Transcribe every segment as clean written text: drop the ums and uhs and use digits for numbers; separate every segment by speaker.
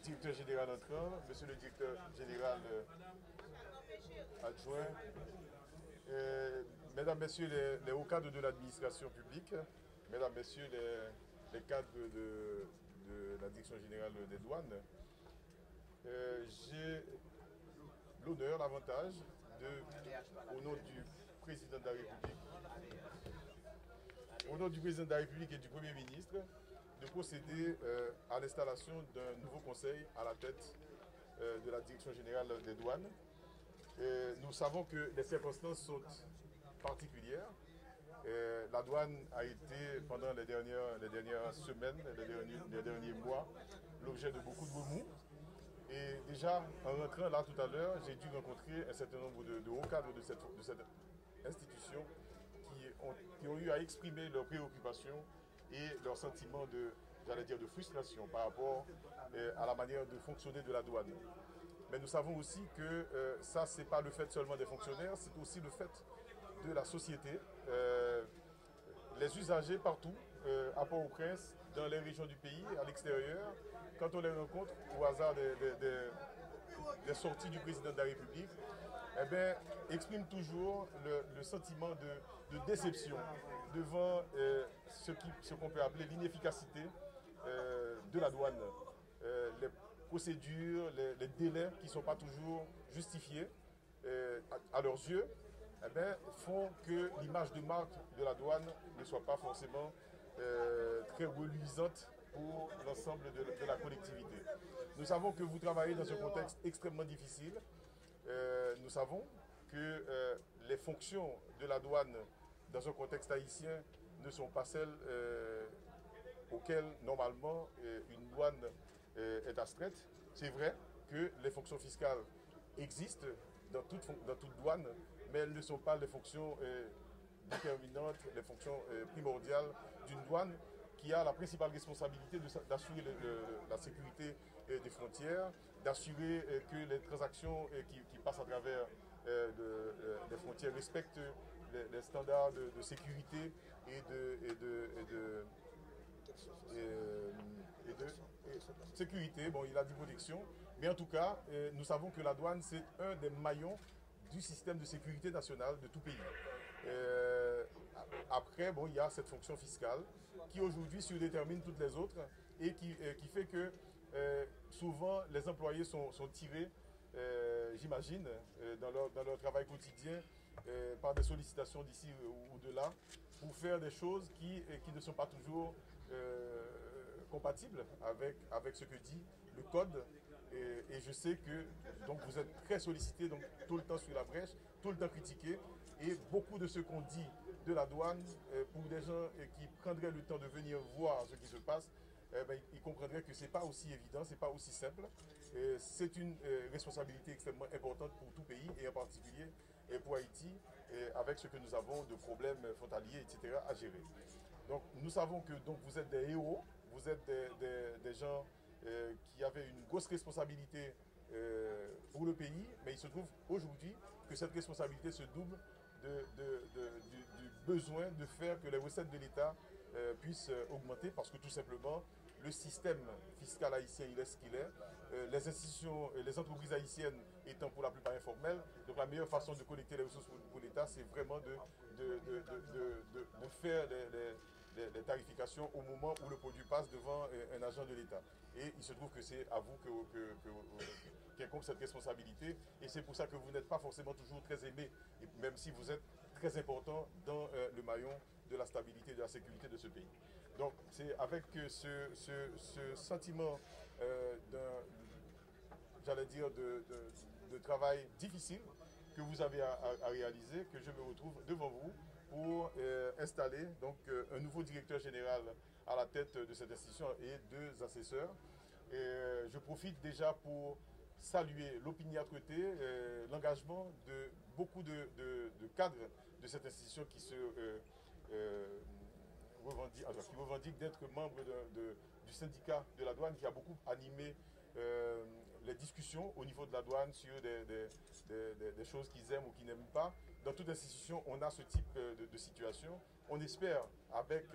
Speaker 1: directeur général entrant, monsieur le directeur général adjoint, mesdames, messieurs les hauts cadres de l'administration publique, mesdames, messieurs les cadres de la direction générale des douanes, j'ai l'honneur, l'avantage au nom du président de la République, au nom du président de la République et du Premier ministre, de procéder à l'installation d'un nouveau conseil à la tête de la direction générale des douanes. Nous savons que les circonstances sont particulières. La douane a été, pendant les dernières semaines, les derniers mois, l'objet de beaucoup de remous. Et déjà, en rentrant là tout à l'heure, j'ai dû rencontrer un certain nombre de hauts cadres de cette institution qui ont eu à exprimer leurs préoccupations et leurs sentiments de frustration par rapport à la manière de fonctionner de la douane. Mais nous savons aussi que ça, ce n'est pas le fait seulement des fonctionnaires, c'est aussi le fait de la société. Les usagers partout, à Port-au-Prince, dans les régions du pays, à l'extérieur, quand on les rencontre au hasard des sorties du président de la République, eh bien, expriment toujours le sentiment de déception devant ce qu'on peut appeler l'inefficacité de la douane. Les procédures, les délais qui ne sont pas toujours justifiés à leurs yeux, eh bien, font que l'image de marque de la douane ne soit pas forcément très reluisante pour l'ensemble de la collectivité. Nous savons que vous travaillez dans un contexte extrêmement difficile. Nous savons que les fonctions de la douane dans un contexte haïtien ne sont pas celles auxquelles normalement une douane est astreinte. C'est vrai que les fonctions fiscales existent dans toute douane, mais elles ne sont pas les fonctions déterminantes, les fonctions primordiales d'une douane qui a la principale responsabilité d'assurer la sécurité des frontières, d'assurer que les transactions qui passent à travers les frontières respectent les standards de sécurité et de sécurité. Bon, il a dit protection, mais en tout cas, nous savons que la douane, c'est un des maillons du système de sécurité nationale de tout pays. Après, bon, il y a cette fonction fiscale qui aujourd'hui surdétermine toutes les autres et qui fait que souvent les employés sont tirés, j'imagine, dans leur travail quotidien par des sollicitations d'ici ou de là pour faire des choses qui ne sont pas toujours compatibles avec ce que dit le code. Et je sais que donc, vous êtes très sollicité, donc tout le temps sur la brèche, tout le temps critiqué. Et beaucoup de ce qu'on dit de la douane, pour des gens qui prendraient le temps de venir voir ce qui se passe, ils comprendraient que ce n'est pas aussi évident, ce n'est pas aussi simple. C'est une responsabilité extrêmement importante pour tout pays, et en particulier pour Haïti, avec ce que nous avons de problèmes frontaliers, etc. à gérer. Donc nous savons que donc, vous êtes des héros, vous êtes des gens qui avaient une grosse responsabilité pour le pays, mais il se trouve aujourd'hui que cette responsabilité se double du besoin de faire que les recettes de l'État puissent augmenter parce que tout simplement le système fiscal haïtien il est ce qu'il est. Les institutions, les entreprises haïtiennes étant pour la plupart informelles, donc la meilleure façon de collecter les ressources pour l'État, c'est vraiment de faire les tarifications au moment où le produit passe devant un agent de l'État. Et il se trouve que c'est à vous qu'incombe cette responsabilité. Et c'est pour ça que vous n'êtes pas forcément toujours très aimé, même si vous êtes très important dans le maillon de la stabilité et de la sécurité de ce pays. Donc c'est avec ce sentiment j'allais dire, de travail difficile que vous avez à réaliser que je me retrouve devant vous pour installer donc, un nouveau directeur général à la tête de cette institution et deux assesseurs. Et, je profite déjà pour saluer l'opiniâtreté, l'engagement de beaucoup de cadres de cette institution qui revendiquent d'être membres du syndicat de la douane qui a beaucoup animé les discussions au niveau de la douane sur des choses qu'ils aiment ou qu'ils n'aiment pas. Dans toute institution, on a ce type de situation. On espère, avec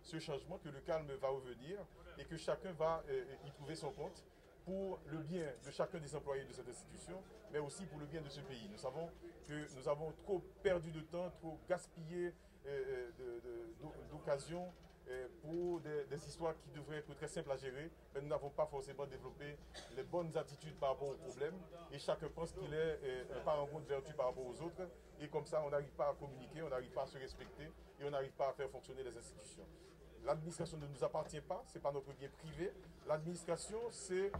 Speaker 1: ce changement, que le calme va revenir et que chacun va y trouver son compte pour le bien de chacun des employés de cette institution, mais aussi pour le bien de ce pays. Nous savons que nous avons trop perdu de temps, trop gaspillé d'occasions pour des histoires qui devraient être très simples à gérer, mais nous n'avons pas forcément développé les bonnes attitudes par rapport aux problèmes, et chacun pense qu'il est un parangon de vertu par rapport aux autres, et comme ça on n'arrive pas à communiquer, on n'arrive pas à se respecter, et on n'arrive pas à faire fonctionner les institutions. L'administration ne nous appartient pas, ce n'est pas notre bien privé. L'administration, c'est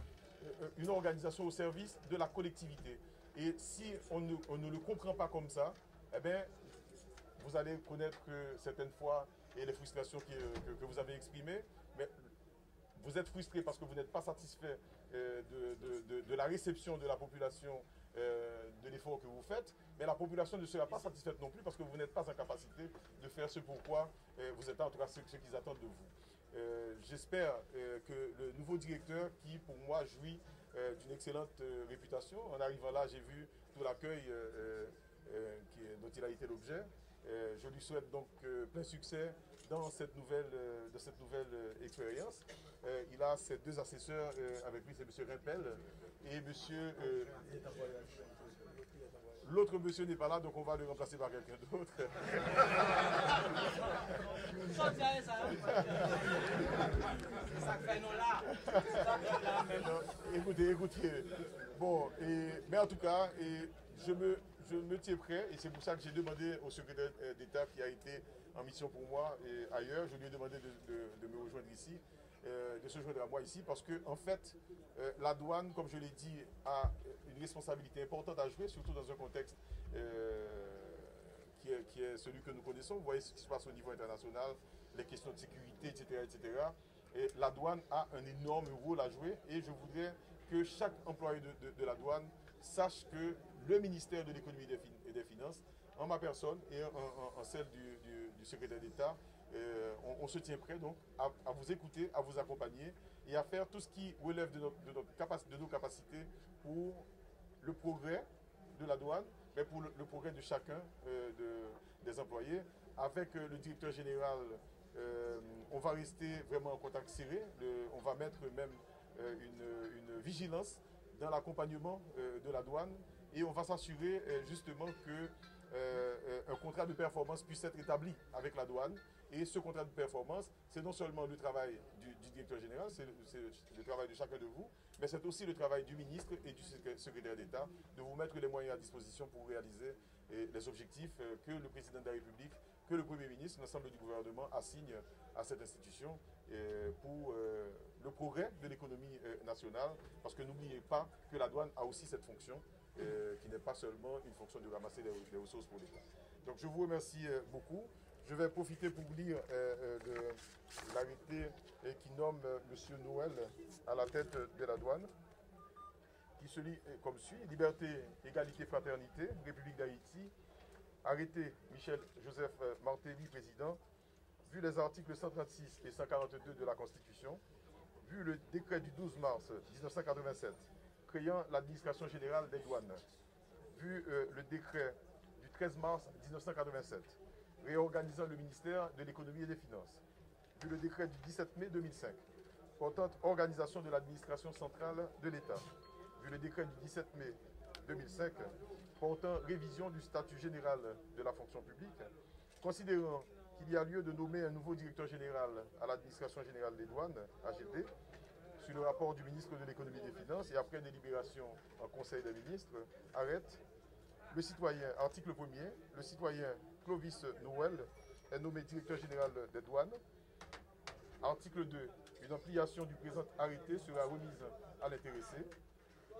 Speaker 1: une organisation au service de la collectivité. Et si on ne le comprend pas comme ça, eh bien, vous allez connaître certaines fois les frustrations que vous avez exprimées, mais vous êtes frustré parce que vous n'êtes pas satisfait de la réception de la population de l'effort que vous faites, mais la population ne sera pas satisfaite non plus parce que vous n'êtes pas en capacité de faire ce pourquoi vous êtes là, en tout cas ce qu'ils attendent de vous. J'espère que le nouveau directeur, qui pour moi jouit d'une excellente réputation, en arrivant là, j'ai vu tout l'accueil dont il a été l'objet. Je lui souhaite donc plein succès dans cette nouvelle expérience. Il a ses deux assesseurs avec lui, c'est M. Rimpel et M. L'autre monsieur n'est pas là, donc on va le remplacer par quelqu'un d'autre. Écoutez. Bon, mais en tout cas, je me tiens prêt, et c'est pour ça que j'ai demandé au secrétaire d'État qui a été en mission pour moi et ailleurs, je lui ai demandé de me rejoindre ici, de se joindre à moi ici, parce que en fait, la douane, comme je l'ai dit, a une responsabilité importante à jouer, surtout dans un contexte qui est celui que nous connaissons. Vous voyez ce qui se passe au niveau international, les questions de sécurité, etc., etc. Et la douane a un énorme rôle à jouer, et je voudrais que chaque employé de la douane sache que le ministère de l'économie et des finances, en ma personne et en celle du secrétaire d'État, on se tient prêt donc à vous écouter, à vous accompagner et à faire tout ce qui relève de nos capacités pour le progrès de la douane, mais pour le progrès de chacun des employés. Avec le directeur général, on va rester vraiment en contact serré. On va mettre même une vigilance dans l'accompagnement de la douane, et on va s'assurer justement qu'un contrat de performance puisse être établi avec la douane. Et ce contrat de performance, c'est non seulement le travail du directeur général, c'est le travail de chacun de vous, mais c'est aussi le travail du ministre et du secrétaire d'État de vous mettre les moyens à disposition pour réaliser les objectifs que le président de la République, que le Premier ministre, l'ensemble du gouvernement assigne à cette institution pour le progrès de l'économie nationale, parce que n'oubliez pas que la douane a aussi cette fonction qui n'est pas seulement une fonction de ramasser des ressources pour l'État. Donc je vous remercie beaucoup. Je vais profiter pour vous lire de l'arrêté qui nomme M. Noël à la tête de la douane, qui se lit comme suit: Liberté, égalité, fraternité, République d'Haïti. Arrêté Michel-Joseph Martelly, président. Vu les articles 136 et 142 de la Constitution, vu le décret du 12 mars 1987 créant l'administration générale des douanes, vu le décret du 13 mars 1987 réorganisant le ministère de l'économie et des finances, vu le décret du 17 mai 2005 portant organisation de l'administration centrale de l'État, vu le décret du 17 mai 2005 portant révision du statut général de la fonction publique, considérant qu'il y a lieu de nommer un nouveau directeur général à l'administration générale des douanes, AGD, sur le rapport du ministre de l'économie et des finances, et après délibération en Conseil des ministres, arrête le citoyen, article 1er, le citoyen Clovis Noël est nommé directeur général des douanes. Article 2, une ampliation du présent arrêté sera remise à l'intéressé.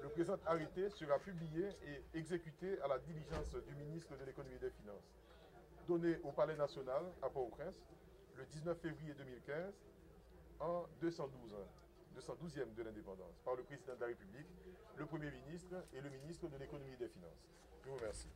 Speaker 1: Le présent arrêté sera publié et exécuté à la diligence du ministre de l'économie et des finances, donné au Palais national à Port-au-Prince le 19 février 2015 en 212e de l'indépendance, par le président de la République, le Premier ministre et le ministre de l'économie et des finances. Je vous remercie.